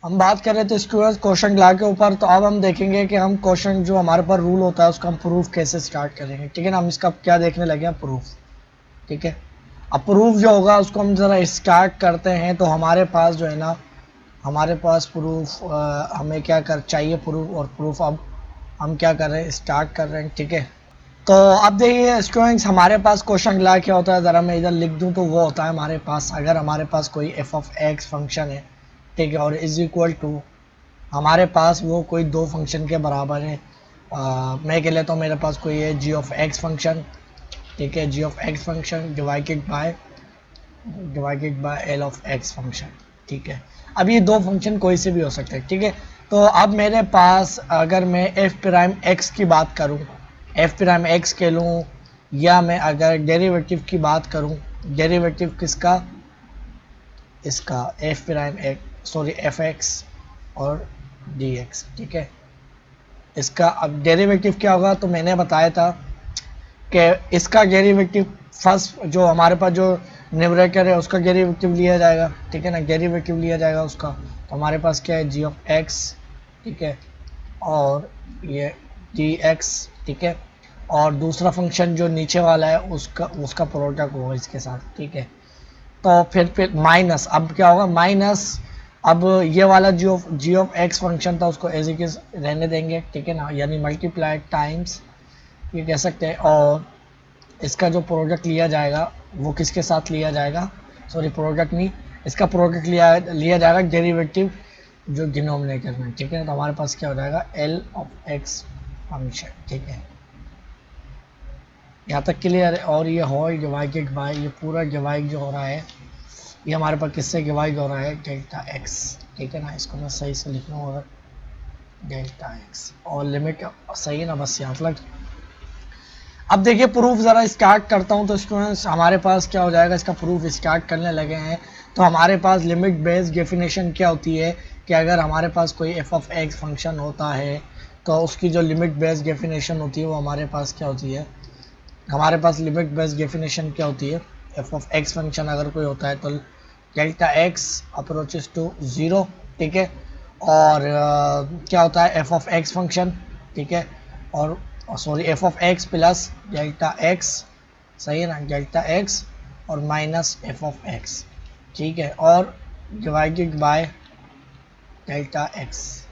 हम बात कर रहे थे स्टूडेंट्स क्वेश्चन लॉ के ऊपर। तो अब हम देखेंगे कि हम क्वेश्चन जो हमारे पास रूल होता है उसका हम प्रूफ कैसे स्टार्ट करेंगे। ठीक है ना, हम इसका क्या देखने लगे हैं, प्रूफ। ठीक है, अब प्रूफ जो होगा उसको हम ज़रा स्टार्ट करते हैं। तो हमारे पास जो है ना, हमारे पास प्रूफ हमें क्या कर चाहिए, प्रूफ। और प्रूफ अब हम क्या कर रहे हैं, स्टार्ट कर रहे हैं। ठीक है, तो अब देखिए स्टूडेंट्स, हमारे पास क्वेश्चन लॉ क्या होता है, ज़रा मैं इधर लिख दूं। तो वो होता है हमारे पास, अगर हमारे पास कोई एफ ऑफ एक्स फंक्शन है, ठीक है, और इज इक्वल टू हमारे पास वो कोई दो फंक्शन के बराबर है। मैं कह लेता हूँ मेरे पास कोई है जी ऑफ एक्स फंक्शन। ठीक है, g of x function divided by l of x function. ठीक है, अब ये दो फंक्शन कोई से भी हो सकते हैं। ठीक है, तो अब मेरे पास अगर मैं एफ प्राइम एक्स की बात करूं, एफ प्राइम एक्स के लूँ, या मैं अगर डेरिवेटिव की बात करूं, डेरिवेटिव किसका, इसका F prime x, sorry F x और डी एक्स। ठीक है, इसका अब डेरिवेटिव क्या होगा, तो मैंने बताया था कि इसका डेरिवेटिव फर्स्ट जो हमारे पास जो न्यूमरेटर है उसका डेरिवेटिव लिया जाएगा। ठीक है ना, डेरिवेटिव लिया जाएगा उसका। तो हमारे पास क्या है, जी ऑफ एक्स। ठीक है, और ये डी एक्स। ठीक है, और दूसरा फंक्शन जो नीचे वाला है उसका उसका प्रोडक्ट होगा इसके साथ। ठीक है, तो फिर माइनस, अब क्या होगा, माइनस, अब ये वाला जी ऑफ एक्स फंक्शन था उसको एज इट इज रहने देंगे। ठीक है ना, यानी मल्टीप्लाई टाइम्स ये कह सकते हैं। और इसका जो प्रोडक्ट लिया जाएगा वो किसके साथ लिया जाएगा, सॉरी प्रोडक्ट नहीं, इसका प्रोडक्ट लिया जाएगा डेरिवेटिव जो डिनोमिनेटर में। ठीक है, तो हमारे पास क्या हो जाएगा, एल ऑफ एक्स फंक्शन। ठीक है, यहाँ तक क्लियर है। और ये होल डिवाइडेड बाय, ये पूरा डिवाइड जो हो रहा है ये हमारे पास किससे डिवाइड हो रहा है, डेल्टा एक्स। ठीक है ना, इसको मैं सही से लिख लूँ, अगर डेल्टा एक्स और लिमिट सही है ना, बस यहाँ तक। अब देखिए प्रूफ ज़रा स्टार्ट करता हूँ। तो स्टूडेंट्स हमारे पास क्या हो जाएगा, इसका प्रूफ स्टार्ट करने लगे हैं। तो हमारे पास लिमिट बेस्ड डेफिनेशन क्या होती है कि अगर हमारे पास कोई एफ ऑफ एक्स फंक्शन होता है तो उसकी जो लिमिट बेस्ड डेफिनेशन होती है वो हमारे पास क्या होती है, हमारे पास लिमिट बेस्ड डेफिनेशन क्या होती है, एफ ऑफ एक्स फंक्शन अगर कोई होता है तो delta x approaches to zero. ठीक है, और क्या होता है एफ ऑफ एक्स फंक्शन। ठीक है, और sorry F of x plus delta x, सही है ना, डेल्टा एक्स और माइनस एफ ऑफ एक्स। ठीक है, और डिवाइडेड बाय डेल्टा एक्स।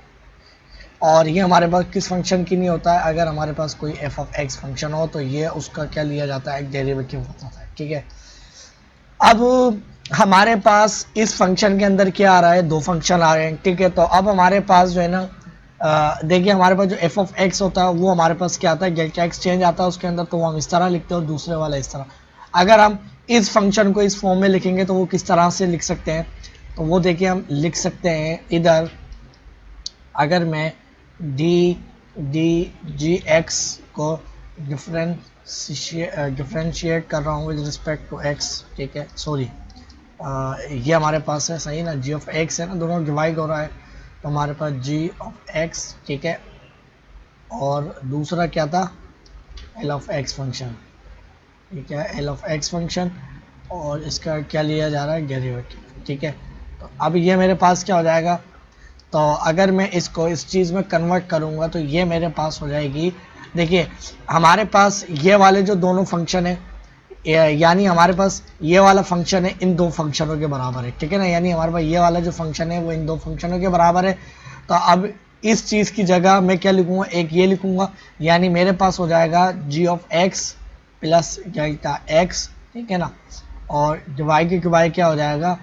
और ये हमारे पास किस फंक्शन की नहीं होता है, अगर हमारे पास कोई एफ ऑफ एक्स फंक्शन हो तो ये उसका क्या लिया जाता है, एक डेरिवेटिव होता है। ठीक है, अब हमारे पास इस फंक्शन के अंदर क्या आ रहा है, दो फंक्शन आ रहे हैं। ठीक है, तो अब हमारे पास जो है ना, देखिए हमारे पास जो एफ ऑफ एक्स होता है वो हमारे पास क्या आता है, डेल्टा एक्स चेंज आता है उसके अंदर। तो वो हम इस तरह लिखते हैं और दूसरे वाला इस तरह। अगर हम इस फंक्शन को इस फॉर्म में लिखेंगे तो वो किस तरह से लिख सकते हैं, तो वो देखिए हम लिख सकते हैं इधर, अगर मैं डी डी जी एक्स को डिफ्रेंशिएट कर रहा हूँ विद रिस्पेक्ट टू एक्स। ठीक है, सॉरी ये हमारे पास है, सही ना, जी ऑफ एक्स है ना, दोनों डिवाइड हो रहा है। तो हमारे पास जी ऑफ एक्स। ठीक है, और दूसरा क्या था, एल ऑफ एक्स फंक्शन। ठीक है, एल ऑफ एक्स फंक्शन, और इसका क्या लिया जा रहा है, डेरिवेटिव। ठीक है, तो अब ये मेरे पास क्या हो जाएगा, तो अगर मैं इसको इस चीज़ में कन्वर्ट करूँगा तो ये मेरे पास हो जाएगी। देखिए हमारे पास ये वाले जो दोनों फंक्शन है, यानी हमारे पास ये वाला फंक्शन है इन दो फंक्शनों के बराबर है। ठीक है ना, यानी हमारे पास ये वाला जो फंक्शन है वो इन दो फंक्शनों के बराबर है। तो अब इस चीज़ की जगह मैं क्या लिखूँगा, एक ये लिखूँगा, यानी मेरे पास हो जाएगा g of x plus delta x. ठीक है ना, और डिवाइड के बाय क्या हो जाएगा,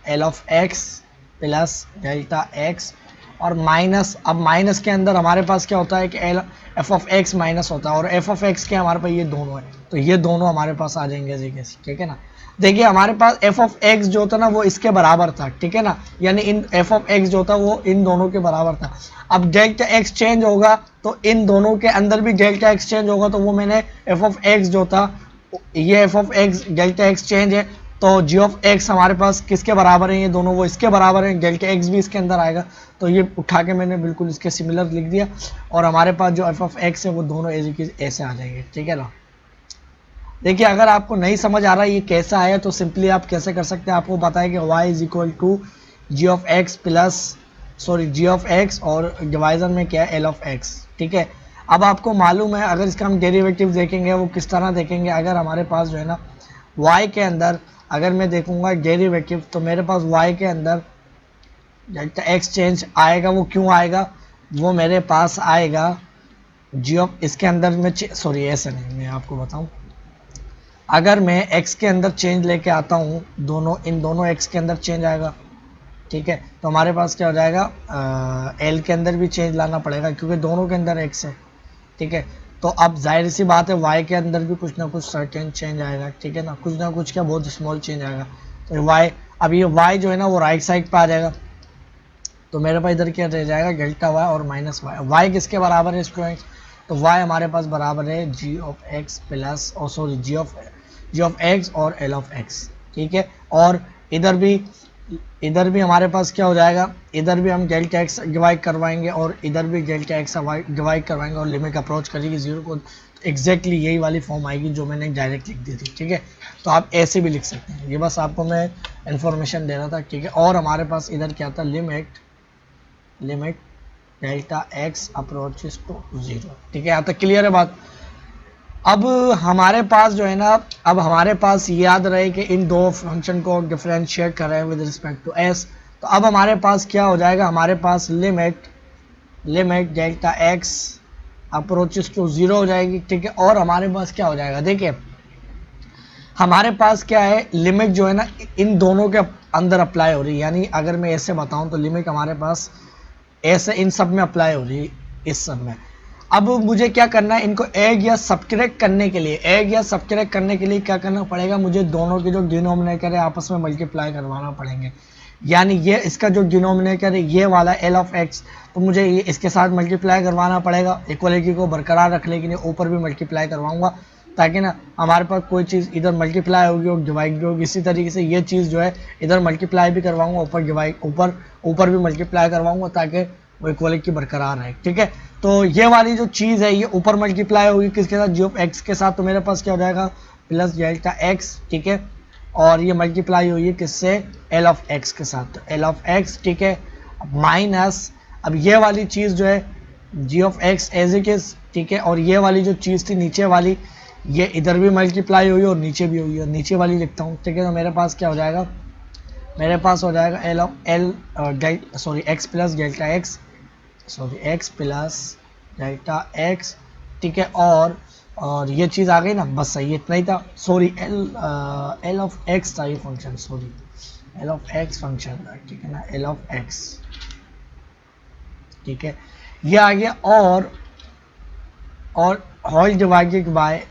L of x plus delta x और माइनस। अब माइनस के अंदर हमारे पास क्या होता है कि L F of x minus होता है, और एफ ऑफ एक्स के हमारे पास ये दोनों है, तो ये दोनों हमारे पास आ जाएंगे जैसे। ठीक है ना, देखिए हमारे पास एफ ऑफ एक्स जो था ना वो इसके बराबर था। ठीक है ना, यानी इन एफ ऑफ एक्स जो था वो इन दोनों के बराबर था। अब डेल्टा एक्स चेंज होगा तो इन दोनों के अंदर भी डेल्टा एक्स चेंज होगा। तो वो मैंने एफ ऑफ एक्स जो था, ये F of x delta x change है, तो जी ऑफ एक्स हमारे पास किसके बराबर है, ये दोनों वो इसके बराबर है, डेल्टा एक्स भी इसके अंदर आएगा। तो ये उठा के मैंने बिल्कुल इसके सिमिलर लिख दिया, और हमारे पास जो एफ ऑफ एक्स है वो दोनों एज इट इज ऐसे आ जाएंगे। ठीक है ना, देखिए अगर आपको नहीं समझ आ रहा है ये कैसा है तो सिंपली आप कैसे कर सकते हैं, आपको बताया कि y is equal to g of x plus sorry g of x और डिवाइजर में क्या है एल ऑफ एक्स। ठीक है, अब आपको मालूम है अगर इसका हम डेरिवेटिव देखेंगे वो किस तरह देखेंगे, अगर हमारे पास जो है ना y के अंदर अगर मैं देखूंगा डेरिवेटिव तो मेरे पास y के अंदर डेल्टा एक्स चेंज आएगा। वो क्यों आएगा, वो मेरे पास आएगा जी ऑफ इसके अंदर में सॉरी ऐसे नहीं, मैं आपको बताऊं अगर मैं x के अंदर चेंज लेके आता हूँ दोनों इन दोनों x के अंदर चेंज आएगा। ठीक है, तो हमारे पास क्या हो जाएगा l के अंदर भी चेंज लाना पड़ेगा क्योंकि दोनों के अंदर x है। ठीक है, तो अब जाहिर सी बात है y के अंदर भी कुछ ना कुछ सर्टेन चेंज आएगा। ठीक है ना, कुछ ना कुछ क्या बहुत स्मॉल चेंज आएगा। तो y अब ये y जो है ना वो राइट साइड पे आ जाएगा, तो मेरे पास इधर क्या रह जाएगा डेल्टा y और माइनस वाई। y किसके बराबर है स्टूडेंट्स, तो y हमारे पास बराबर है g ऑफ x प्लस और सॉरी जी ऑफ x और l ऑफ x। ठीक है, और इधर भी हमारे पास क्या हो जाएगा, इधर भी हम डेल्टा एक्स डिवाइड करवाएंगे और इधर भी डेल्टा एक्स डिवाइड करवाएंगे और लिमिट अप्रोच करेगी जीरो को, तो एग्जैक्टली यही वाली फॉर्म आएगी जो मैंने डायरेक्ट लिख दी थी। ठीक है, तो आप ऐसे भी लिख सकते हैं, ये बस आपको मैं इन्फॉर्मेशन दे रहा था। ठीक है, और हमारे पास इधर क्या था limit delta x approaches to zero. ठीक है, यहाँ तक क्लियर है बात। अब हमारे पास जो है ना, अब हमारे पास याद रहे कि इन दो फंक्शन को डिफरेंशिएट कर रहे हैं विद रिस्पेक्ट टू एस, तो अब हमारे पास क्या हो जाएगा, हमारे पास limit delta x approaches to zero हो जाएगी। ठीक है, और हमारे पास क्या हो जाएगा, देखिए हमारे पास क्या है लिमिट जो है ना इन दोनों के अंदर अप्लाई हो रही है, यानी अगर मैं ऐसे बताऊं तो लिमिट हमारे पास ऐसे इन सब में अप्लाई हो रही है, इस सब में। अब मुझे क्या करना है, इनको ऐड या सब्ट्रैक्ट करने के लिए क्या करना पड़ेगा, मुझे दोनों के जो डिनोमिनेटर है आपस में मल्टीप्लाई करवाना पड़ेंगे। यानी ये इसका जो डिनोमिनेटर है ये वाला एल ऑफ एक्स, तो मुझे ये इसके साथ मल्टीप्लाई करवाना पड़ेगा, इक्वलिटी को बरकरार रखने के लिए ऊपर भी मल्टीप्लाई करवाऊंगा ताकि ना हमारे पास कोई चीज़ इधर मल्टीप्लाई होगी और डिवाइड भी होगी। इसी तरीके से ये चीज़ जो है इधर मल्टीप्लाई भी करवाऊंगा, ऊपर डिवाइड ऊपर भी मल्टीप्लाई करवाऊंगा ताकि वो इक्वलिटी बरकरार रहे। ठीक है, तो ये वाली जो चीज़ है ये ऊपर मल्टीप्लाई होगी किसके साथ, जी ऑफ एक्स के साथ, तो मेरे पास क्या हो जाएगा प्लस डेल्टा एक्स। ठीक है, और ये मल्टीप्लाई हुई है किससे, एल ऑफ एक्स के साथ, तो एल ऑफ एक्स। ठीक है, माइनस अब ये वाली चीज़ जो है g of x as it is. ठीक है, और ये वाली जो चीज़ थी नीचे वाली ये इधर भी मल्टीप्लाई हुई और नीचे भी हुई है, नीचे वाली लिखता हूँ। ठीक है, तो मेरे पास क्या हो जाएगा, मेरे पास हो जाएगा x plus delta x, x plus delta x. ठीक है, और ये चीज़ आ गई ना, बस सही इतना ही था। सॉरी एल ऑफ एक्स था ये function, sorry L of x function था। ठीक है ना, एल ऑफ एक्स। ठीक है, ये आ गया, और होल डिवाइडेड बाय,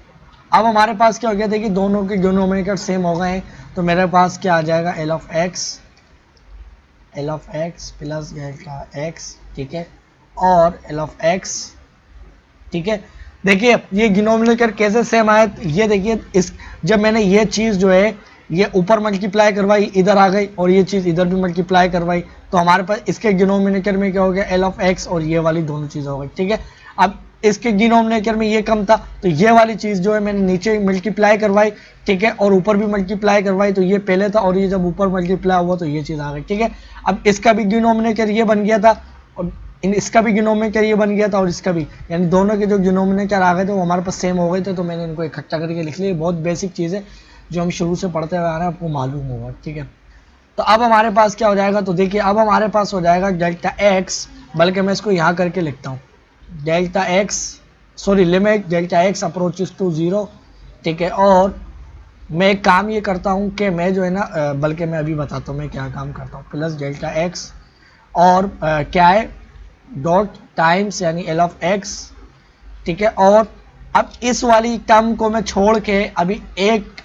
अब हमारे पास क्या हो गया, देखिए दोनों के डिनोमिनेटर सेम हो गए हैं, तो मेरे पास क्या आ जाएगा L of x plus delta x. ठीक है, और एल ऑफ एक्स। ठीक है, देखिए ये डिनोमिनेटर कैसे सेम आया, ये देखिए इस जब मैंने ये चीज़ जो है ये ऊपर मल्टीप्लाई करवाई इधर आ गई और ये चीज़ इधर भी मल्टीप्लाई करवाई, तो हमारे पास इसके डिनोमिनेटर में क्या हो गया एल ऑफ एक्स और ये वाली दोनों चीज़ें हो गई। ठीक है, अब इसके डिनोमिनेटर में ये कम था तो ये वाली चीज़ जो है मैंने नीचे मल्टीप्लाई करवाई। ठीक है, और ऊपर भी मल्टीप्लाई करवाई, तो ये पहले था और ये जब ऊपर मल्टीप्लाई हुआ तो ये चीज़ आ गई। ठीक है, अब इसका भी डिनोमिनेटर ये बन गया था और इसका भी डिनोमिनेटर ये बन गया था और इसका भी, यानी दोनों के जो डिनोमिनेटर आ गए थे वो हमारे पास सेम हो गए थे, तो मैंने इनको इकट्ठा करके लिख लिया। बहुत बेसिक चीज़ है जो हम शुरू से पढ़ते हुए आ रहे हैं, आपको मालूम होगा। ठीक है, तो अब हमारे पास क्या हो जाएगा, तो देखिए अब हमारे पास हो जाएगा डेल्टा एक्स, बल्कि मैं इसको यहाँ करके लिखता हूँ delta x, sorry limit delta x approaches to zero. ठीक है, और मैं एक काम ये करता हूँ कि मैं जो है ना बल्कि मैं अभी बताता हूँ मैं क्या काम करता हूँ, प्लस डेल्टा एक्स और क्या है डॉट टाइम्स यानी एल ऑफ एक्स। ठीक है, और अब इस वाली टर्म को मैं छोड़ के अभी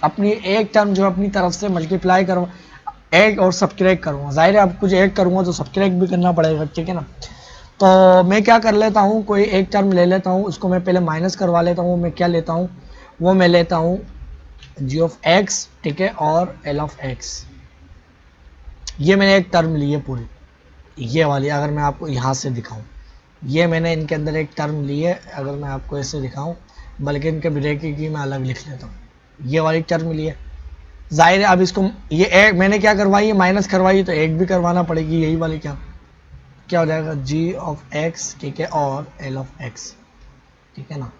अपनी एक टर्म जो अपनी तरफ से मल्टीप्लाई करूँ, ऐड और सब्ट्रैक्ट करूँगा। जाहिर है अब कुछ ऐड करूँगा तो सब्ट्रैक्ट भी करना पड़ेगा। ठीक है ना, तो मैं क्या कर लेता हूँ, कोई एक टर्म ले लेता हूँ, उसको मैं पहले माइनस करवा लेता हूँ। मैं क्या लेता हूँ, वो मैं लेता हूँ जी ऑफ एक्स। ठीक है, और एल ऑफ एक्स, ये मैंने एक टर्म ली है पूरी, ये वाली अगर मैं आपको यहाँ से दिखाऊं, ये मैंने इनके अंदर एक टर्म ली है, अगर मैं आपको ऐसे दिखाऊं, बल्कि इनके ब्रैकेट की मैं अलग लिख लेता हूँ, ये वाली टर्म ली है। जाहिर है अब इसको ये एक मैंने क्या करवाई है माइनस करवाई, तो एक भी करवाना पड़ेगी यही वाली क्या, क्या हो जाएगा जी ऑफ एक्स, ठीक है, और एल ऑफ एक्स, ठीक है ना।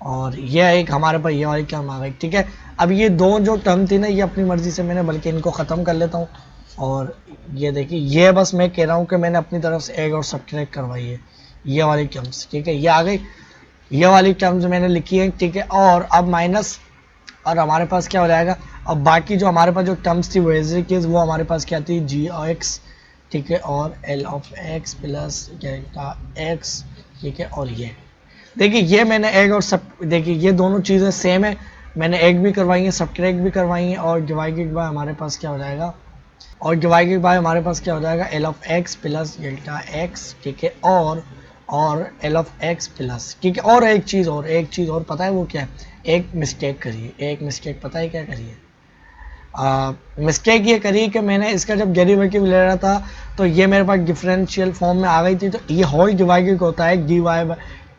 और ये एक हमारे पास ये वाली टर्म आ गई, ठीक है। अब ये दो जो टर्म थी ना, ये अपनी मर्जी से मैंने बल्कि इनको ख़त्म कर लेता हूँ। और ये देखिए, ये बस मैं कह रहा हूँ कि मैंने अपनी तरफ से ऐड और सब्ट्रैक्ट करवाई है ये वाली टर्म्स, ठीक है। ये आ गई, ये वाली टर्म्स मैंने लिखी है, ठीक है। और अब माइनस, और हमारे पास क्या हो जाएगा, अब बाकी जो हमारे पास जो टर्म्स थी वो एज इट इज, वो हमारे पास क्या थी, जी ऑफ एक्स, ठीक है, और L of x plus delta x, ठीक है। और ये देखिए, ये मैंने एग और सब, देखिए ये दोनों चीज़ें सेम है, मैंने एग भी करवाई है, सब्ट्रैक्ट भी करवाई है। और डिवाइडेड बाय हमारे पास क्या हो जाएगा, और डिवाइडेड बाय हमारे पास क्या हो जाएगा, L of x plus delta x, ठीक है। और एल ऑफ एक्स प्लस, ठीक है। और एक चीज़ और पता है वो क्या है, एक मिस्टेक करिए, एक मिस्टेक पता है क्या करिए, मिस्टेक ये करी कि मैंने इसका जब डेरिवेटिव ले रहा था तो ये मेरे पास डिफरेंशियल फॉर्म में आ गई थी, तो ये होल डिवाइडेड होता है डी वाई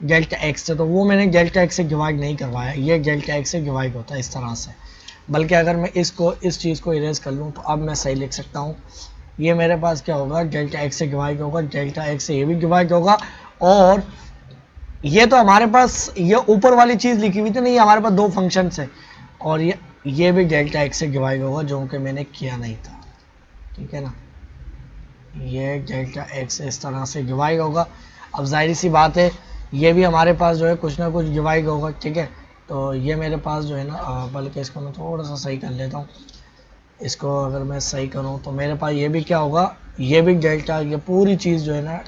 डेल्टा एक्स से, तो वो मैंने डेल्टा एक्स से डिवाइड नहीं करवाया, ये डेल्टा एक्स से डिवाइड होता है इस तरह से। बल्कि अगर मैं इस चीज़ को इरेज कर लूँ तो अब मैं सही लिख सकता हूँ, ये मेरे पास क्या होगा, डेल्टा एक्स से डिवाइड होगा, डेल्टा एक्स से ये भी डिवाइड होगा। और ये तो हमारे पास ये ऊपर वाली चीज़ लिखी हुई थी नहीं, हमारे पास दो फंक्शन है, और ये भी डेल्टा एक्स से डिवाइड होगा, जो कि मैंने किया नहीं था, ठीक है ना। ये डेल्टा एक्स इस तरह से डिवाइड होगा। अब जाहिर सी बात है, ये भी हमारे पास जो है कुछ ना कुछ डिवाइड होगा, ठीक है। तो ये मेरे पास जो है ना, बल्कि इसको मैं थोड़ा सा सही कर लेता हूँ, इसको अगर मैं सही करूँ तो मेरे पास ये भी क्या होगा, ये भी डेल्टा, ये पूरी चीज़ जो है ना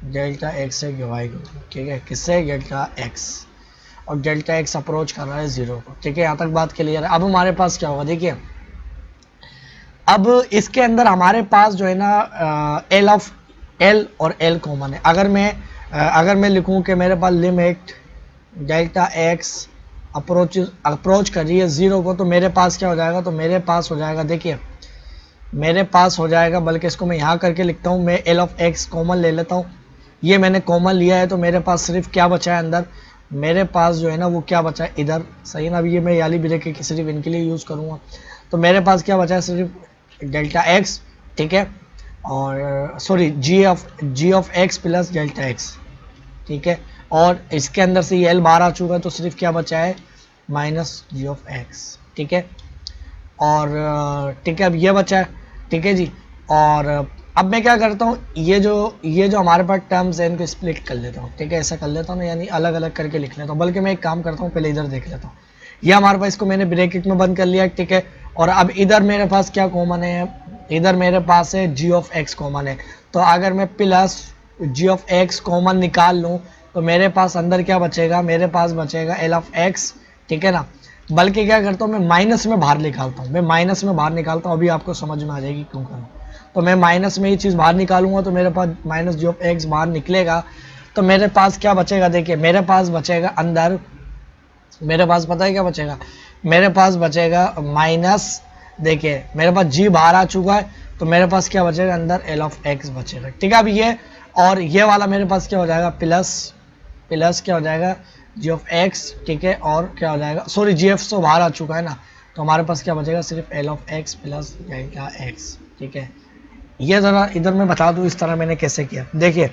डेल्टा एक्स से डिवाइड होगी, ठीक है। किससे, डेल्टा एक्स, और डेल्टा एक्स अप्रोच कर रहा है 0 को, ठीक है। यहाँ तक बात क्लियर है। अब हमारे पास क्या होगा, देखिए अब इसके अंदर हमारे पास जो है ना एल और एल कॉमन है। अगर मैं लिखूं कि मेरे पास लिमिट डेल्टा एक्स अप्रोच कर रही है 0 को, तो मेरे पास क्या हो जाएगा, तो मेरे पास हो जाएगा, देखिए मेरे पास हो जाएगा, बल्कि इसको मैं यहाँ करके लिखता हूँ, मैं एल ऑफ एक्स कॉमन ले लेता हूँ, ये मैंने कॉमन लिया है, तो मेरे पास सिर्फ क्या बचा है अंदर, मेरे पास जो है ना वो क्या बचा है इधर, सही ना। अभी ये मैं याली ब्रैकेट सिर्फ इनके लिए यूज़ करूँगा, तो मेरे पास क्या बचा है, सिर्फ डेल्टा एक्स, ठीक है, और sorry g of x plus delta x, ठीक है। और इसके अंदर से ये एल बाहर आ चुका है, तो सिर्फ क्या बचा है, माइनस जी ऑफ एक्स, ठीक है। और ठीक है, अब ये बचा है, ठीक है जी। और अब मैं क्या करता हूँ, ये जो हमारे पास टर्म्स है इनको स्प्लिट कर लेता हूँ, ठीक है, ऐसा कर लेता हूँ ना, यानी अलग अलग करके लिख लेता हूँ। बल्कि मैं एक काम करता हूँ, पहले इधर देख लेता हूँ, ये हमारे पास, इसको मैंने ब्रैकेट में बंद कर लिया, ठीक है। और अब इधर मेरे पास क्या कॉमन है, इधर मेरे पास है जी ऑफ एक्स कॉमन है, तो अगर मैं plus g of x common निकाल लूँ तो मेरे पास अंदर क्या बचेगा, मेरे पास बचेगा एल ऑफ एक्स, ठीक है ना। बल्कि क्या करता हूँ, मैं माइनस में बाहर निकालता हूँ, अभी आपको समझ में आ जाएगी क्यों करूँ। तो मैं माइनस में ये चीज़ बाहर निकालूंगा, तो मेरे पास माइनस जी ऑफ एक्स बाहर निकलेगा, तो मेरे पास क्या बचेगा, देखिए मेरे पास बचेगा अंदर, मेरे पास पता है क्या बचेगा, मेरे पास बचेगा माइनस, देखिए मेरे पास जी बाहर आ चुका है, तो मेरे पास क्या बचेगा अंदर, एल ऑफ एक्स बचेगा, ठीक है। अब ये और ये वाला मेरे पास क्या हो जाएगा, प्लस क्या हो जाएगा, जी ऑफ एक्स, ठीक है। और क्या हो जाएगा, सॉरी जी एफ तो बाहर आ चुका है ना, तो हमारे पास क्या बचेगा, सिर्फ L of x plus delta x, ठीक है। ये ज़रा इधर मैं बता दूं इस तरह मैंने कैसे किया। देखिए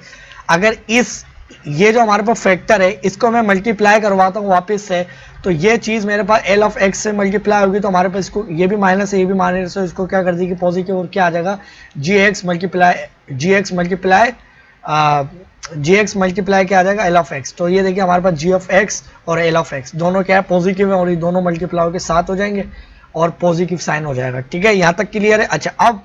अगर ये जो हमारे पास फैक्टर है इसको मैं मल्टीप्लाई करवाता हूँ वापस से, तो ये चीज़ मेरे पास एल ऑफ एक्स से मल्टीप्लाई होगी, तो हमारे पास इसको ये भी माइनस है, ये भी माइनस है, इसको क्या कर दी कि पॉजिटिव, और क्या आ जाएगा, जी एक्स मल्टीप्लाई क्या आ जाएगा, एल ऑफ एक्स। तो ये देखिए हमारे पास जी ऑफ एक्स और एल ऑफ एक्स दोनों क्या है, पॉजिटिव है, और ये दोनों मल्टीप्लाई के साथ हो जाएंगे और पॉजिटिव साइन हो जाएगा, ठीक है। यहाँ तक क्लियर है। अच्छा, अब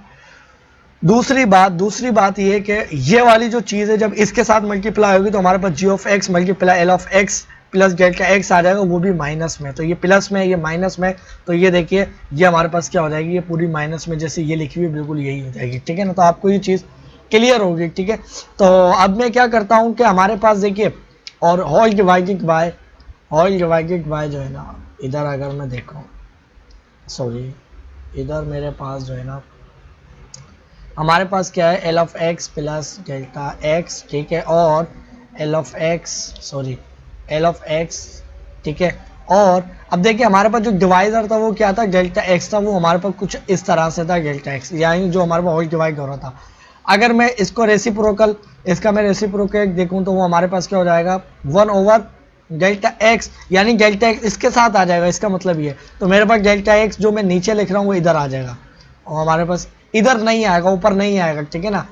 दूसरी बात ये कि ये वाली जो चीज़ है जब इसके साथ मल्टीप्लाई होगी तो हमारे पास g of x multiply l of x plus delta x आ जाएगा, वो भी माइनस में। तो ये प्लस में, ये माइनस में, तो ये देखिए ये हमारे पास क्या हो जाएगी, ये पूरी माइनस में जैसे ये लिखी हुई बिल्कुल यही हो जाएगी, ठीक है ना। तो आपको ये चीज़ क्लियर होगी, ठीक है। तो अब मैं क्या करता हूँ कि हमारे पास देखिए, और होल डिवाइडेड बाय जो है ना, इधर अगर मैं देखूँ, सॉरी इधर मेरे पास जो है ना, हमारे पास क्या है, L of x plus delta x, ठीक है। और एल ऑफ एक्स, ठीक है। और अब देखिए हमारे पास जो डिवाइजर था वो क्या था, डेल्टा एक्स था, वो हमारे पास कुछ इस तरह से था, डेल्टा एक्स, यानी जो हमारे पास होल डिवाइड हो रहा था। अगर मैं इसको रेसिप्रोकल, इसका मैं रेसिप्रोकल देखूं तो वो हमारे पास क्या हो जाएगा 1 ओवर डेल्टा एक्स, यानी डेल्टा एक्स इसके साथ आ जाएगा, इसका मतलब ये। तो मेरे पास डेल्टा एक्स जो मैं नीचे लिख रहा हूँ वो इधर आ जाएगा, और हमारे पास इधर नहीं आएगा, ऊपर नहीं आएगा, ठीक है ना।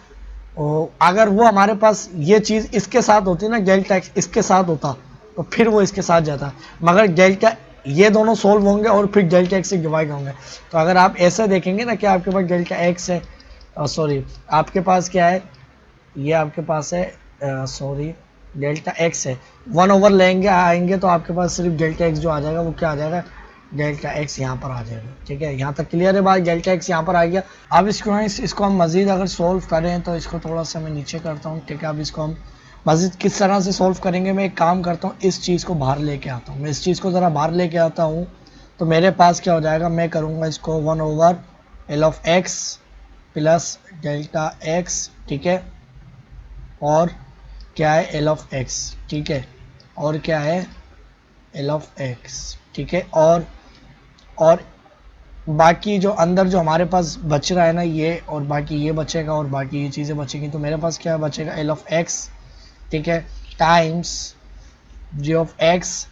अगर वो हमारे पास ये चीज़ इसके साथ होती ना, डेल्टा एक्स इसके साथ होता तो फिर वो इसके साथ जाता, मगर डेल्टा ये दोनों सोल्व होंगे और फिर डेल्टा एक्स से डिवाइड होंगे। तो अगर आप ऐसे देखेंगे ना कि आपके पास डेल्टा एक्स है, सॉरी आपके पास क्या है, ये आपके पास है सॉरी डेल्टा एक्स है, 1 ओवर लेंगे आएंगे तो आपके पास सिर्फ डेल्टा एक्स जो आ जाएगा वो क्या आ जाएगा, डेल्टा एक्स यहाँ पर आ जाएगा, ठीक है। यहाँ तक क्लियर है बात, डेल्टा एक्स यहाँ पर आ गया। अब इसको हम मज़ीद अगर सोल्व करें तो इसको थोड़ा सा मैं नीचे करता हूँ, ठीक है। अब इसको हम मज़ीद किस तरह से सोल्व करेंगे, मैं एक काम करता हूँ, इस चीज़ को बाहर लेके आता हूँ, मैं इस चीज़ को ज़रा बाहर लेके आता हूँ तो मेरे पास क्या हो जाएगा, मैं करूँगा इसको 1 over L of x plus delta x, ठीक है, और क्या है एल ऑफ एक्स, ठीक है, और क्या है एल ऑफ एक्स, ठीक है, और बाकी जो अंदर जो हमारे पास बच रहा है ना ये, और बाकी ये बचेगा और बाकी ये चीज़ें बचेगी, तो मेरे पास क्या बचेगा एल ऑफ एक्स, ठीक है, times g of x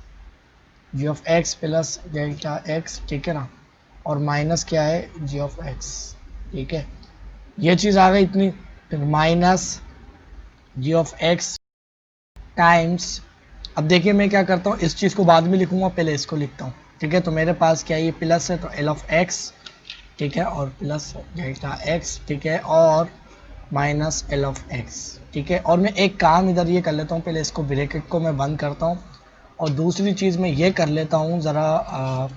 plus delta x, ठीक है ना, और माइनस क्या है जी ऑफ एक्स, ठीक है। ये चीज़ आ गई इतनी, फिर minus g of x times, अब देखिए मैं क्या करता हूँ, इस चीज़ को बाद में लिखूंगा, पहले इसको लिखता हूँ, ठीक है। तो मेरे पास क्या है, ये प्लस है तो एल ऑफ एक्स, ठीक है, और प्लस डेल्टा एक्स, ठीक है, और माइनस एल ऑफ एक्स, ठीक है। और मैं एक काम इधर ये कर लेता हूँ, पहले इसको ब्रैकेट को मैं बंद करता हूँ, और दूसरी चीज़ मैं ये कर लेता हूँ ज़रा,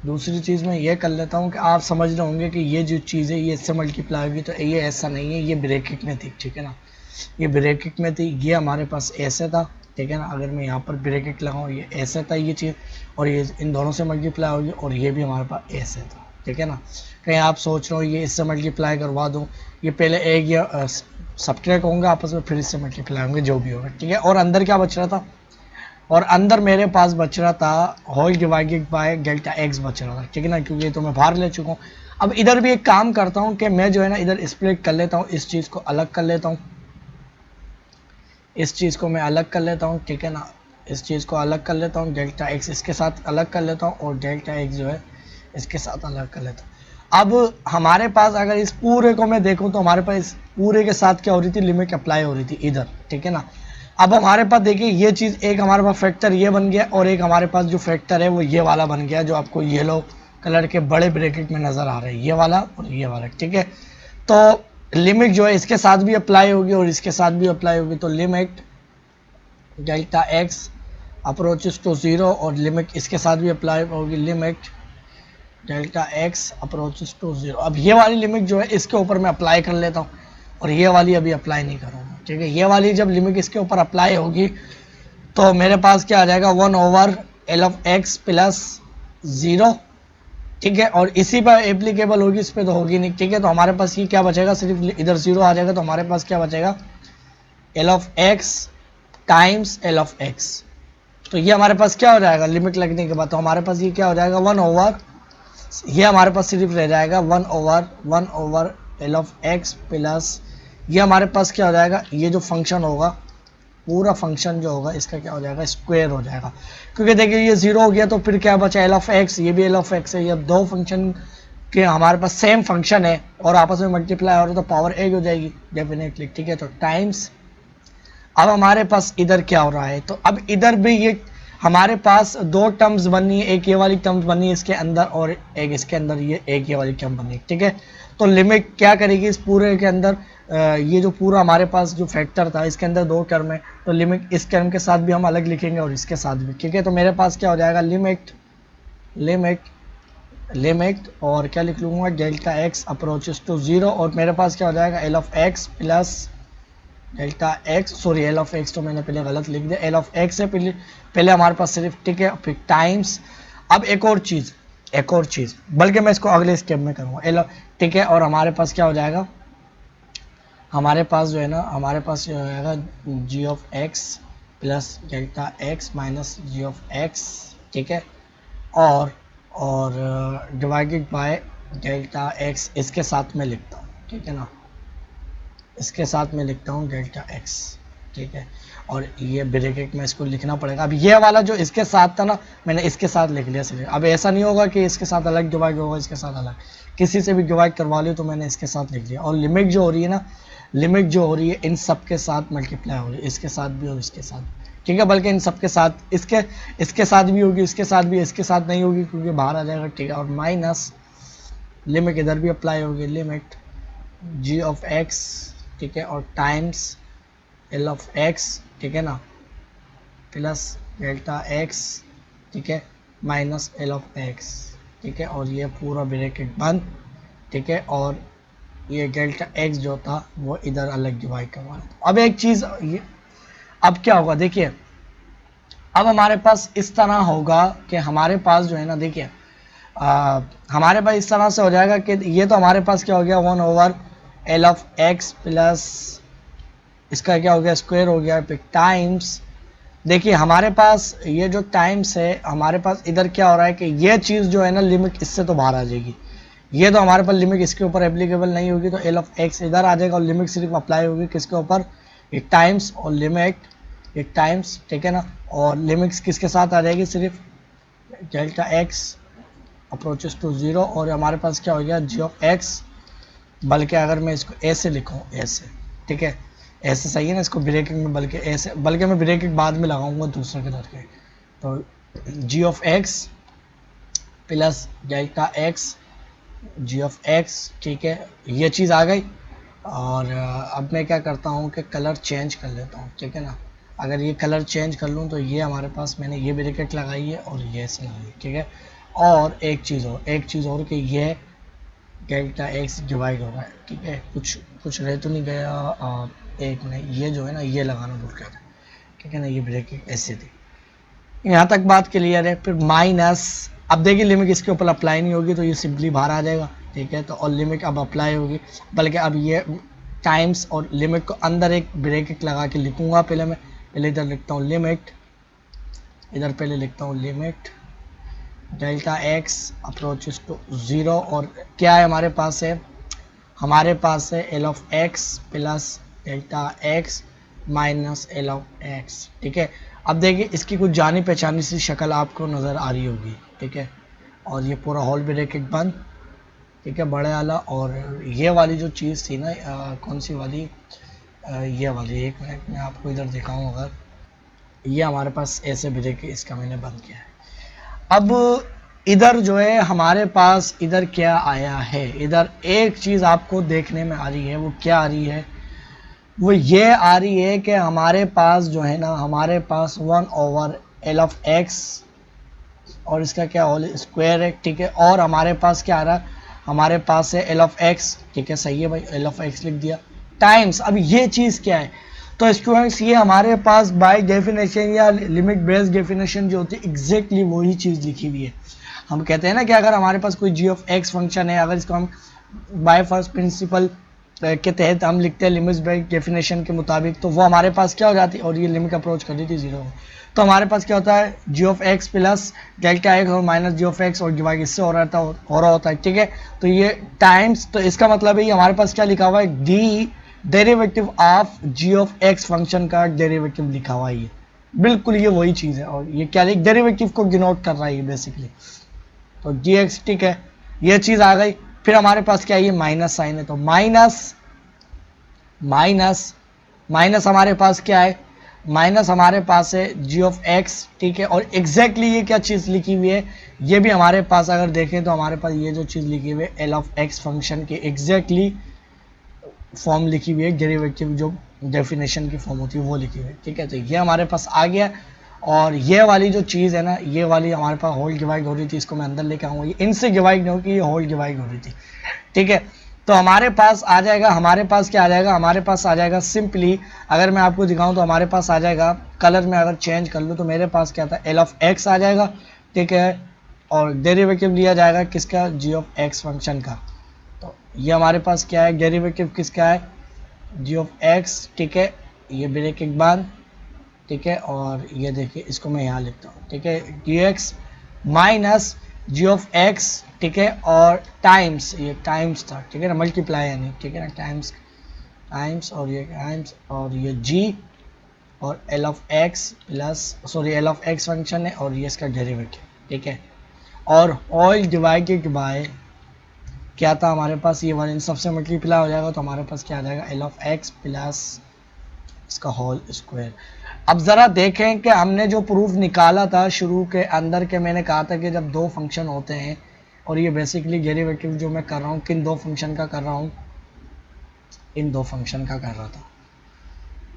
दूसरी चीज़ मैं ये कर लेता हूँ कि आप समझ रहे होंगे कि ये जो चीज़ है ये इससे मल्टीप्लाई होगी, तो ये ऐसा नहीं है, ये ब्रैकेट में थी, ठीक है ना, ये ब्रैकेट में थी, ये हमारे पास ऐसे था, ठीक है ना। अगर मैं यहाँ पर ब्रैकेट लगाऊँ, ये ऐसे था ये चीज़, और ये इन दोनों से मल्टीप्लाई होगी, और ये भी हमारे पास ऐसे था, ठीक है ना। कहीं आप सोच रहे हो ये इससे मल्टीप्लाई करवा दूँ, ये पहले एक या सब्ट्रैक्ट होंगे आपस में, फिर इससे मल्टीप्लाई होंगे, जो भी होगा, ठीक है। और अंदर क्या बच रहा था, और अंदर मेरे पास बच रहा था whole divided by delta x बच रहा था, ठीक है ना, क्योंकि तो मैं बाहर ले चुका हूँ। अब इधर भी एक काम करता हूँ कि मैं जो है ना इधर स्प्लिट कर लेता हूँ, इस चीज़ को अलग कर लेता हूँ, इस चीज़ को मैं अलग कर लेता हूँ, ठीक है ना, इस चीज़ को अलग कर लेता हूँ, डेल्टा एक्स इसके साथ अलग कर लेता हूँ, और डेल्टा एक्स जो है इसके साथ अलग कर लेता हूँ। अब हमारे पास अगर इस पूरे को मैं देखूँ तो हमारे पास इस पूरे के साथ क्या हो रही थी, लिमिट अप्लाई हो रही थी इधर, ठीक है ना। अब हमारे पास देखिए ये चीज़, एक हमारे पास फैक्टर ये बन गया, और एक हमारे पास जो फैक्टर है वो ये वाला बन गया, जो आपको येलो कलर के बड़े ब्रैकेट में नज़र आ रहा है, ये वाला और ये वाला, ठीक है। तो लिमिट जो है इसके साथ भी अप्लाई होगी और इसके साथ भी अप्लाई होगी, तो limit delta x approaches to 0, और लिमिट इसके साथ भी अप्लाई होगी, limit delta x approaches to 0। अब ये वाली लिमिट जो है इसके ऊपर मैं अप्लाई कर लेता हूँ, और ये वाली अभी अप्लाई नहीं करूँगा, ठीक है। ये वाली जब लिमिट इसके ऊपर अप्लाई होगी तो मेरे पास क्या आ जाएगा 1 over L of x plus 0, ठीक है, और इसी पर एप्लीकेबल होगी, इस पर तो होगी नहीं, ठीक है। तो हमारे पास ये क्या बचेगा, सिर्फ इधर 0 आ जाएगा, तो हमारे पास क्या बचेगा L of x times L of x. तो ये हमारे पास क्या हो जाएगा लिमिट लगने के बाद, तो हमारे पास ये क्या हो जाएगा 1 ओवर, ये हमारे पास सिर्फ रह जाएगा 1 over L of x plus, ये हमारे पास क्या हो जाएगा, ये जो फंक्शन होगा पूरा फंक्शन जो होगा इसका क्या हो जाएगा, स्क्वायर हो जाएगा, क्योंकि देखिए ये 0 हो गया तो फिर क्या बचा एल ऑफ एक्स, ये भी एल ऑफ एक्स है, ये दो फंक्शन के हमारे पास सेम फंक्शन है और आपस में मल्टीप्लाई हो रहा है, तो पावर एक हो जाएगी डेफिनेटली, ठीक है। तो टाइम्स, अब हमारे पास इधर क्या हो रहा है, तो अब इधर भी ये हमारे पास दो टर्म्स बनी है, एक ये वाली टर्म्स बनी है इसके अंदर और एक इसके अंदर, ये एक ये वाली टर्म बनी है, ठीक है। तो लिमिट क्या करेगी इस पूरे के अंदर, ये जो पूरा हमारे पास जो फैक्टर था इसके अंदर दो टर्म है, तो लिमिट इस टर्म के साथ भी हम अलग लिखेंगे और इसके साथ भी, ठीक है। तो मेरे पास क्या हो जाएगा लिमिट और क्या लिख लूँगा डेल्टा एक्स अप्रोचेस टू 0, और मेरे पास क्या हो जाएगा L of x plus delta x, sorry L of x तो मैंने पहले गलत लिख दिया, एल ऑफ एक्स से पहले हमारे पास सिर्फ, ठीक है, फिर टाइम्स। अब एक और चीज़ बल्कि मैं इसको अगले स्टेप में करूँगा एल, ठीक है, और हमारे पास क्या हो जाएगा, हमारे पास जो है ना, हमारे पास जो होगा g of x plus delta x minus g of x, ठीक है, और डिवाइडेड बाय डेल्टा एक्स इसके साथ में लिखता हूँ, ठीक है ना, इसके साथ मैं लिखता हूँ डेल्टा एक्स, ठीक है। और ये ब्रैकेट में इसको लिखना पड़ेगा। अब ये वाला जो इसके साथ था ना, मैंने इसके साथ लिख लिया सिर्फ। अब ऐसा नहीं होगा कि इसके साथ अलग डिवाइड होगा, इसके साथ अलग, किसी से भी डिवाइड करवा लियो तो मैंने इसके साथ लिख लिया। और लिमिट जो हो रही है ना, लिमिट जो हो रही है इन सब के साथ मल्टीप्लाई हो रही है, इसके साथ भी और इसके साथ, ठीक है। बल्कि इन सब के साथ, इसके साथ भी होगी, इसके साथ भी, इसके साथ नहीं होगी क्योंकि बाहर आ जाएगा, ठीक है। और माइनस लिमिट इधर भी अप्लाई होगी, लिमिट जी ऑफ एक्स, ठीक है, और टाइम्स एल ऑफ एक्स, ठीक है ना, प्लस डेल्टा एक्स, ठीक है, माइनस एल ऑफ एक्स, ठीक है। और ये पूरा ब्रैकेट बंद, ठीक है। और ये डेल्टा एक्स जो था वो इधर अलग डिवाइड करवा रहा। अब एक चीज़, अब क्या होगा देखिए, अब हमारे पास इस तरह होगा कि हमारे पास जो है ना, देखिए हमारे पास इस तरह से हो जाएगा कि ये तो हमारे पास क्या हो गया, 1 over L of x plus इसका क्या हो गया, स्क्वायर हो गया, फिर टाइम्स, देखिए हमारे पास ये जो टाइम्स है, हमारे पास इधर क्या हो रहा है कि ये चीज़ जो है ना, लिमिट इससे तो बाहर आ जाएगी। ये तो हमारे पास लिमिट इसके ऊपर एप्लीकेबल नहीं होगी, तो एल ऑफ एक्स इधर आ जाएगा और लिमिट सिर्फ अप्लाई होगी किसके ऊपर, ये टाइम्स और लिमिट, ये टाइम्स, ठीक है ना। और लिमिट्स किसके साथ आ जाएगी, सिर्फ डेल्टा एक्स अप्रोचेस टू 0। और हमारे पास क्या हो गया, जी ऑफ एक्स, बल्कि अगर मैं इसको ऐसे लिखूँ, ऐसे, ठीक है, ऐसे सही है ना, इसको ब्रेकिंग में, बल्कि ऐसे, बल्कि मैं ब्रेकिंग बाद में लगाऊंगा दूसरे के करके। तो g of x plus delta x, g of x, ठीक है, ये चीज़ आ गई। और अब मैं क्या करता हूँ कि कलर चेंज कर लेता हूँ, ठीक है ना। अगर ये कलर चेंज कर लूँ तो ये हमारे पास, मैंने ये ब्रैकेट लगाई है और ये ऐसे लगाई, ठीक है। और एक चीज़ और कि ये डेल्टा एक्स डिवाइड हो रहा है, ठीक है। कुछ रह तो नहीं गया, एक मिनट, ये जो है ना, ये लगाना भूल गया था, ठीक है ना। ये ब्रैकेट ऐसे थी, यहाँ तक बात क्लियर है। फिर माइनस, अब देखिए लिमिट इसके ऊपर अप्लाई नहीं होगी तो ये सिंपली बाहर आ जाएगा, ठीक है। तो और लिमिट अब अप्लाई होगी, बल्कि अब ये टाइम्स और लिमिट को अंदर एक ब्रैकेट लगा के लिखूंगा। पहले इधर लिखता हूँ लिमिट, इधर पहले लिखता हूँ limit delta x approaches to 0। और क्या है हमारे पास है, हमारे पास है L of x plus delta x minus L of x, ठीक है। अब देखिए इसकी कुछ जानी पहचानी सी शक्ल आपको नज़र आ रही होगी, ठीक है। और ये पूरा होल ब्रैकेट बंद, ठीक है, बड़े वाला। और ये वाली जो चीज़ थी ना, कौन सी वाली, ये वाली, एक मिनट में आपको इधर दिखाऊँ, अगर ये हमारे पास ऐसे ब्रैकेट, इसका मैंने बंद किया है। अब इधर जो है हमारे पास, इधर क्या आया है, इधर एक चीज़ आपको देखने में आ रही है, वो क्या आ रही है, वो ये आ रही है कि हमारे पास जो है ना, हमारे पास 1 ओवर एल ऑफ एक्स और इसका क्या होल स्क्वायर है, ठीक है। और हमारे पास क्या आ रहा है, हमारे पास है एल ऑफ एक्स, ठीक है, सही है भाई, एल ऑफ एक्स लिख दिया, टाइम्स, अब ये चीज़ क्या है, तो स्टूडेंट्स ये हमारे पास बाय डेफिनेशन या लिमिट बेस्ड डेफिनेशन जो होती है, एग्जैक्टली वही चीज़ लिखी हुई है। हम कहते हैं ना कि अगर हमारे पास कोई जी ऑफ एक्स फंक्शन है, अगर इसको हम बाय फर्स्ट प्रिंसिपल के तहत हम लिखते हैं लिमिट बेस्ड डेफिनेशन के मुताबिक, तो वो हमारे पास क्या हो जाती है, और ये लिमिट अप्रोच कर दी थी 0, तो हमारे पास क्या होता है, g of x plus delta x और माइनस जी ऑफ एक्स और डिवाइड इससे हो रहा होता है, ठीक है। तो ये टाइम्स, तो इसका मतलब है हमारे पास क्या लिखा हुआ है, d derivative of g of x function का डेरिवेटिव लिखा हुआ है, ये बिल्कुल ये वही चीज़ है। और ये क्या, डेरिवेटिव को डिनोट कर रहा है ये बेसिकली, तो जी एक्स, ठीक है, ये चीज़ आ गई। फिर हमारे पास क्या है, ये माइनस साइन है, तो माइनस माइनस माइनस हमारे पास क्या है, माइनस हमारे पास है जी ऑफ एक्स, ठीक है। और एग्जैक्टली ये क्या चीज़ लिखी हुई है, ये भी हमारे पास अगर देखें तो हमारे पास ये जो चीज़ लिखी हुई है एल ऑफ एक्स फंक्शन की एग्जैक्टली फॉर्म लिखी हुई है, डेरिवेटिव जो डेफिनेशन की फॉर्म होती है वो लिखी हुई है, ठीक है। तो ये हमारे पास आ गया। और ये वाली जो चीज़ है ना, ये वाली हमारे पास होल डिवाइड हो रही थी, इसको मैं अंदर लेके आऊँगा, ये इनसे डिवाइड नहीं होगी, ये होल डिवाइड हो रही थी, ठीक है। तो हमारे पास आ जाएगा, हमारे पास क्या आ जाएगा, हमारे पास आ जाएगा सिंपली, अगर मैं आपको दिखाऊं तो हमारे पास आ जाएगा, कलर में अगर चेंज कर लूँ तो मेरे पास क्या था, एल ऑफ एक्स आ जाएगा, ठीक है। और डेरिवेटिव लिया जाएगा किसका, जी ऑफ एक्स फंक्शन का। तो ये हमारे पास क्या है, डेरिवेटिव किसका है, जी ऑफ एक्स, ठीक है, ये ब्रैकेट बंद, ठीक है। और ये देखिए इसको मैं यहाँ लिखता हूँ, ठीक है, d x minus g of x, ठीक है, और टाइम्स, ये टाइम्स था, ठीक है ना, मल्टीप्लाई यानी, ठीक है ना, टाइम्स टाइम्स और ये g और L of x plus sorry L of x function है और ये इसका डेरिवेटिव, ठीक है। और ऑल डिवाइडेड बाय क्या था हमारे पास, ये वन इन सबसे मल्टीप्लाई हो जाएगा तो हमारे पास क्या आ जाएगा, एल ऑफ एक्स प्लस इसका होल स्क्वायर। अब ज़रा देखें कि हमने जो प्रूफ निकाला था शुरू के अंदर के, मैंने कहा था कि जब दो फंक्शन होते हैं, और ये बेसिकली डेरिवेटिव जो मैं कर रहा हूँ किन दो फंक्शन का कर रहा हूँ, इन दो फंक्शन का कर रहा था,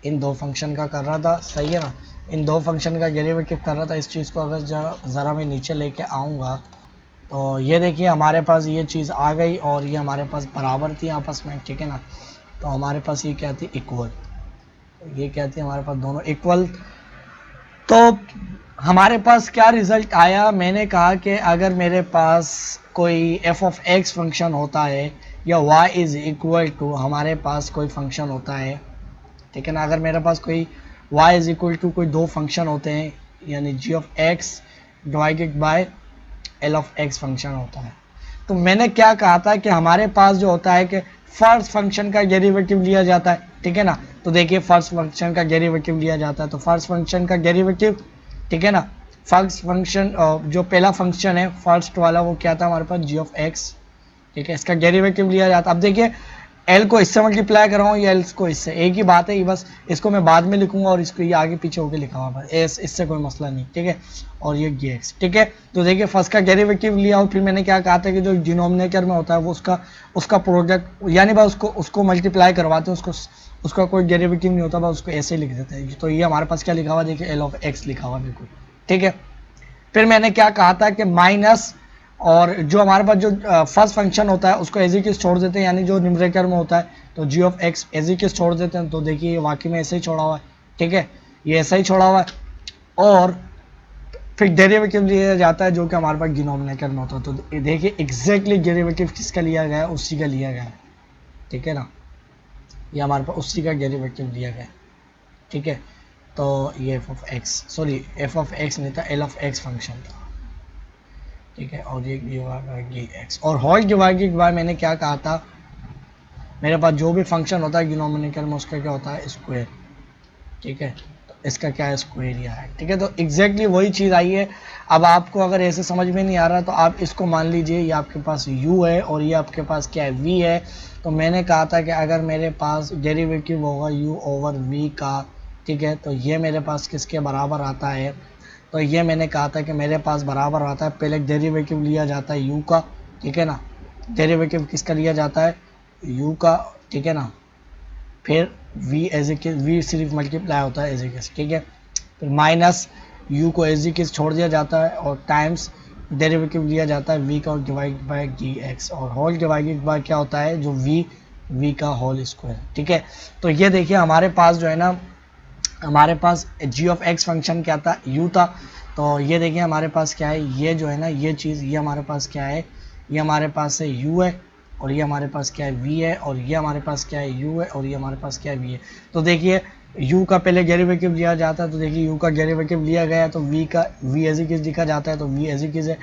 इन दो फंक्शन का कर रहा था, सही है ना। इन दो फंक्शन का डेरिवेटिव कर रहा था। इस चीज़ को अगर ज़रा मैं नीचे लेके आऊँगा तो ये देखिए हमारे पास ये चीज़ आ गई और ये हमारे पास बराबर थी आपस में, ठीक है ना। तो हमारे पास ये क्या थी, इक्वल, ये क्या थी हमारे पास दोनों इक्वल। तो हमारे पास क्या रिजल्ट आया, मैंने कहा कि अगर मेरे पास कोई एफ ऑफ एक्स फंक्शन होता है या y इज़ इक्वल टू हमारे पास कोई फंक्शन होता है, ठीक है ना। अगर मेरे पास कोई y इज इक्वल टू कोई दो फंक्शन होते हैं, यानी g of x divided by l of x function होता है, तो मैंने क्या कहा था कि हमारे पास जो होता है कि फर्स्ट फंक्शन का डेरिवेटिव लिया जाता है, ठीक है ना। तो देखिए फर्स्ट फंक्शन का डेरिवेटिव लिया जाता है, तो फर्स्ट फंक्शन का डेरिवेटिव, ठीक है ना। फर्स्ट फंक्शन जो पहला फंक्शन है फर्स्ट वाला वो क्या था हमारे पास, g ऑफ एक्स, ठीक है। इसका डेरिवेटिव लिया जाता है। अब देखिए एल को इससे मल्टीप्लाई कर रहा हूँ या एल को इससे, एक ही बात है, ये बस इसको मैं बाद में लिखूंगा और इसको ये आगे पीछे होकर लिखा हुआ है, इससे कोई मसला नहीं, ठीक है। और ये gx, ठीक है। तो देखिए फर्स्ट का डेरिवेटिव लिया और फिर मैंने क्या कहा था कि जो डिनोमिनेटर में होता है वो उसका प्रोडक्ट, यानी बस उसको मल्टीप्लाई करवाते हैं, उसका कोई डेरिवेटिव नहीं होता, बस उसको ऐसे ही लिख देते हैं। तो ये हमारे पास क्या लिखा हुआ, देखिए एल ऑफ एक्स लिखा हुआ बिल्कुल, ठीक है। फिर मैंने क्या कहा था कि माइनस, और जो हमारे पास जो फर्स्ट फंक्शन होता है उसको एज इट इज छोड़ देते हैं, यानी जो न्यूमरेटर में होता है तो g of x as it is छोड़ देते हैं। तो देखिए ये वाकई में ऐसे ही छोड़ा हुआ है, ठीक है, ये ऐसा ही छोड़ा हुआ है। और फिर डेरिवेटिव लिया जाता है जो कि हमारे पास डिनोमिनेटर में होता है। तो देखिए एग्जैक्टली डेरिवेटिव किसका लिया गया है, उसी का लिया गया है, ठीक है ना। ये हमारे पास उसी का डेरिवेटिव लिया गया है, ठीक है। तो ये F of x, sorry F of x नहीं था, एल ऑफ एक्स फंक्शन था, ठीक है। और ये एक्स और होल डिवाइडेड बाय, मैंने क्या कहा था, मेरे पास जो भी फंक्शन होता है डिनोमिनेटर में उसका क्या होता है, स्क्वायर, ठीक है। तो इसका क्या है, स्क्वायर ही है, ठीक है। तो एग्जैक्टली वही चीज़ आई है। अब आपको अगर ऐसे समझ में नहीं आ रहा तो आप इसको मान लीजिए, ये आपके पास u है और ये आपके पास क्या है, v है। तो मैंने कहा था कि अगर मेरे पास डेरिवेटिव होगा u ओवर v का, ठीक है, तो ये मेरे पास किसके बराबर आता है, तो ये मैंने कहा था कि मेरे पास बराबर आता है, पहले डेरिवेटिव लिया जाता है u का, ठीक है ना। डेरिवेटिव किसका लिया जाता है, u का, ठीक है ना। फिर v as it is, v सिर्फ मल्टीप्लाई होता है एज इट इज, ठीक है। फिर माइनस u को एज इट इज छोड़ दिया जाता है और टाइम्स डेरिवेटिव लिया जाता है v का और डिवाइड बाय dx, और होल डिवाइडेड बाय क्या होता है, जो v का होल स्क्वायर, ठीक है। तो ये देखिए हमारे पास जो है ना, हमारे पास g ऑफ x फंक्शन क्या था, u था। तो ये देखिए हमारे पास क्या है, ये जो है ना ये चीज़, ये हमारे पास क्या है, ये हमारे पास है u है, और ये हमारे पास क्या है, v है, और ये हमारे पास क्या है, u है, और ये हमारे पास क्या है, v है। तो देखिए u का पहले डेरिवेटिव लिया जाता है, तो देखिए u का डेरिवेटिव लिया गया तो v एज इट इज लिखा जाता है, तो v एज इट इज है,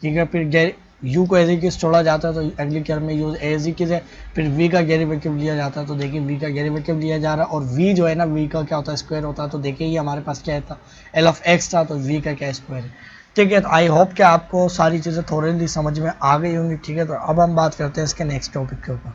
ठीक है। फिर u को एज इट इज छोड़ा जाता है तो अगली टर्म में u एज इट इज है। फिर v का डेरिवेटिव लिया जाता है, तो देखिए v का डेरिवेटिव लिया जा रहा है, और v जो है ना, v का क्या होता है, स्क्वायर होता है। तो देखिए ये हमारे पास क्या था, एल ऑफ एक्स था, तो v का क्या स्क्वायर है, ठीक है। तो आई होप कि आपको सारी चीज़ें थोड़ी समझ में आ गई होंगी, ठीक है। तो अब हम बात करते हैं इसके नेक्स्ट टॉपिक के ऊपर।